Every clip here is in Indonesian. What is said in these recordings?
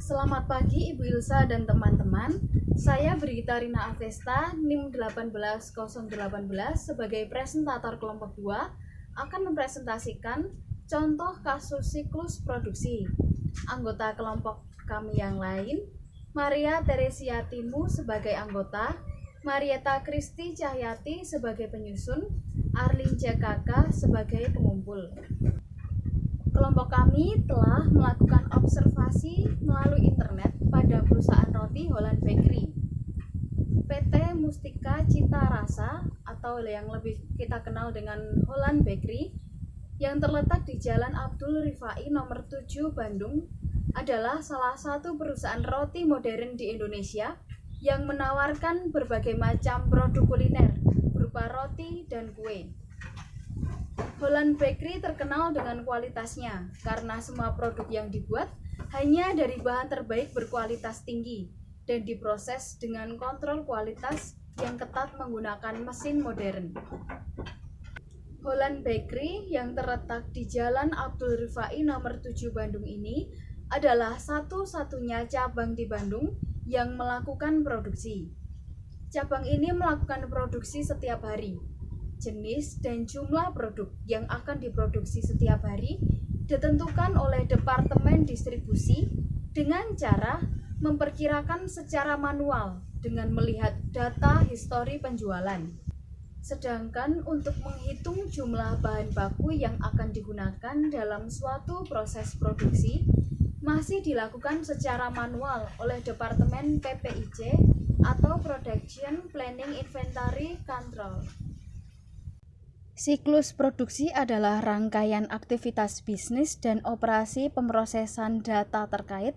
Selamat pagi Ibu Ilsa dan teman-teman. Saya Brigita Rina Avesta, NIM 18018 sebagai presentator kelompok 2 akan mempresentasikan contoh kasus siklus produksi. Anggota kelompok kami yang lain, Maria Teresia Timu sebagai anggota, Marieta Kristi Cahyati sebagai penyusun, Arlin JKK sebagai pengumpul. Kelompok kami telah melakukan observasi melalui internet pada perusahaan roti Holland Bakery, PT Mustika Cita Rasa atau yang lebih kita kenal dengan Holland Bakery, yang terletak di Jalan Abdul Rifai nomor 7 Bandung, adalah salah satu perusahaan roti modern di Indonesia yang menawarkan berbagai macam produk kuliner berupa roti dan kue. Holland Bakery terkenal dengan kualitasnya karena semua produk yang dibuat hanya dari bahan terbaik berkualitas tinggi dan diproses dengan kontrol kualitas yang ketat menggunakan mesin modern. Holland Bakery yang terletak di Jalan Abdul Rifai nomor 7 Bandung ini adalah satu-satunya cabang di Bandung yang melakukan produksi. Cabang ini melakukan produksi setiap hari. Jenis dan jumlah produk yang akan diproduksi setiap hari ditentukan oleh Departemen Distribusi dengan cara memperkirakan secara manual dengan melihat data histori penjualan. Sedangkan untuk menghitung jumlah bahan baku yang akan digunakan dalam suatu proses produksi masih dilakukan secara manual oleh Departemen PPIC atau Production Planning Inventory Control. Siklus produksi adalah rangkaian aktivitas bisnis dan operasi pemrosesan data terkait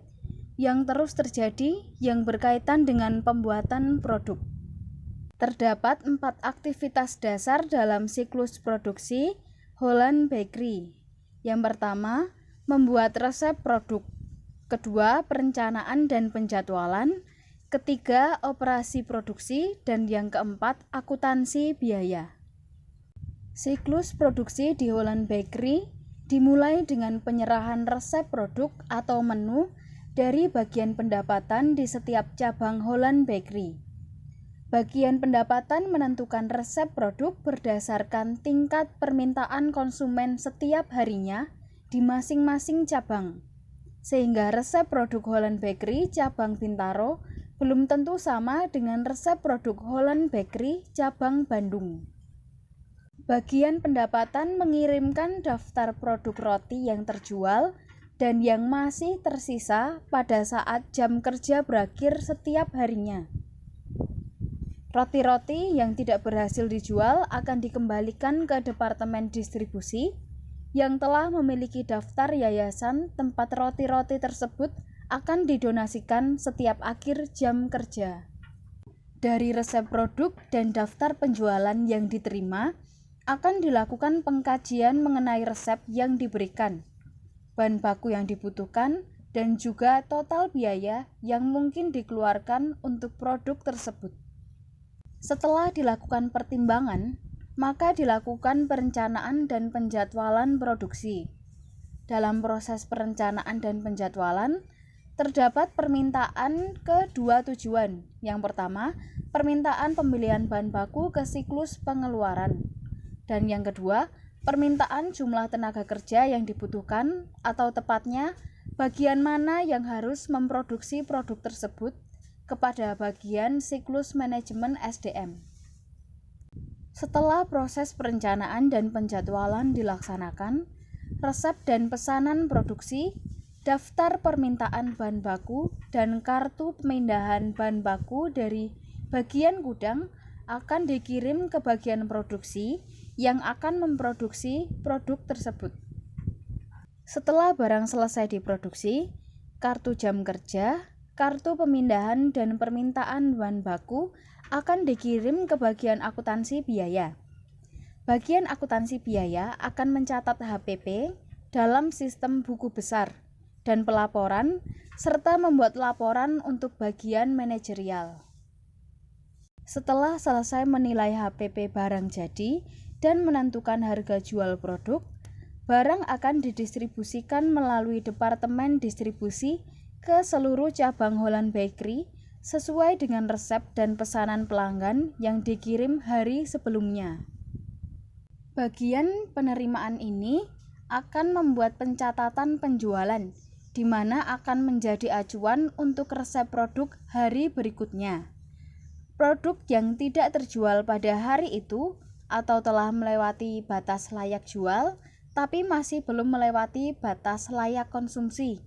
yang terus terjadi yang berkaitan dengan pembuatan produk. Terdapat 4 aktivitas dasar dalam siklus produksi Holland Bakery. Yang pertama, membuat resep produk. Kedua, perencanaan dan penjadwalan. Ketiga, operasi produksi. Dan yang keempat, akuntansi biaya. Siklus produksi di Holland Bakery dimulai dengan penyerahan resep produk atau menu dari bagian pendapatan di setiap cabang Holland Bakery. Bagian pendapatan menentukan resep produk berdasarkan tingkat permintaan konsumen setiap harinya di masing-masing cabang. Sehingga resep produk Holland Bakery cabang Bintaro belum tentu sama dengan resep produk Holland Bakery cabang Bandung. Bagian pendapatan mengirimkan daftar produk roti yang terjual dan yang masih tersisa pada saat jam kerja berakhir setiap harinya. Roti-roti yang tidak berhasil dijual akan dikembalikan ke Departemen Distribusi yang telah memiliki daftar yayasan tempat roti-roti tersebut akan didonasikan setiap akhir jam kerja. Dari resep produk dan daftar penjualan yang diterima, akan dilakukan pengkajian mengenai resep yang diberikan, bahan baku yang dibutuhkan, dan juga total biaya yang mungkin dikeluarkan untuk produk tersebut. Setelah dilakukan pertimbangan, maka dilakukan perencanaan dan penjadwalan produksi. Dalam proses perencanaan dan penjadwalan, terdapat permintaan ke 2 tujuan. Yang pertama, permintaan pembelian bahan baku ke siklus pengeluaran. Dan yang kedua, permintaan jumlah tenaga kerja yang dibutuhkan atau tepatnya bagian mana yang harus memproduksi produk tersebut kepada bagian siklus manajemen SDM. Setelah proses perencanaan dan penjadwalan dilaksanakan, resep dan pesanan produksi, daftar permintaan bahan baku, dan kartu pemindahan bahan baku dari bagian gudang akan dikirim ke bagian produksi yang akan memproduksi produk tersebut. Setelah barang selesai diproduksi, kartu jam kerja, kartu pemindahan dan permintaan bahan baku akan dikirim ke bagian akuntansi biaya. Bagian akuntansi biaya akan mencatat HPP dalam sistem buku besar dan pelaporan serta membuat laporan untuk bagian manajerial. Setelah selesai menilai HPP barang jadi dan menentukan harga jual produk, barang akan didistribusikan melalui Departemen Distribusi ke seluruh cabang Holland Bakery sesuai dengan resep dan pesanan pelanggan yang dikirim hari sebelumnya. Bagian penerimaan ini akan membuat pencatatan penjualan, di mana akan menjadi acuan untuk resep produk hari berikutnya. Produk yang tidak terjual pada hari itu atau telah melewati batas layak jual, tapi masih belum melewati batas layak konsumsi,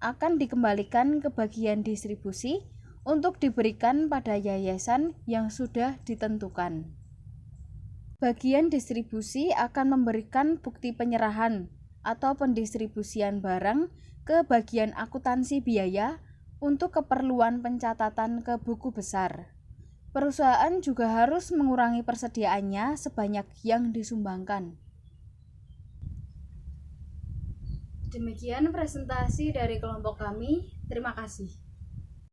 akan dikembalikan ke bagian distribusi untuk diberikan pada yayasan yang sudah ditentukan. Bagian distribusi akan memberikan bukti penyerahan atau pendistribusian barang ke bagian akuntansi biaya untuk keperluan pencatatan ke buku besar. Perusahaan juga harus mengurangi persediaannya sebanyak yang disumbangkan. Demikian presentasi dari kelompok kami. Terima kasih.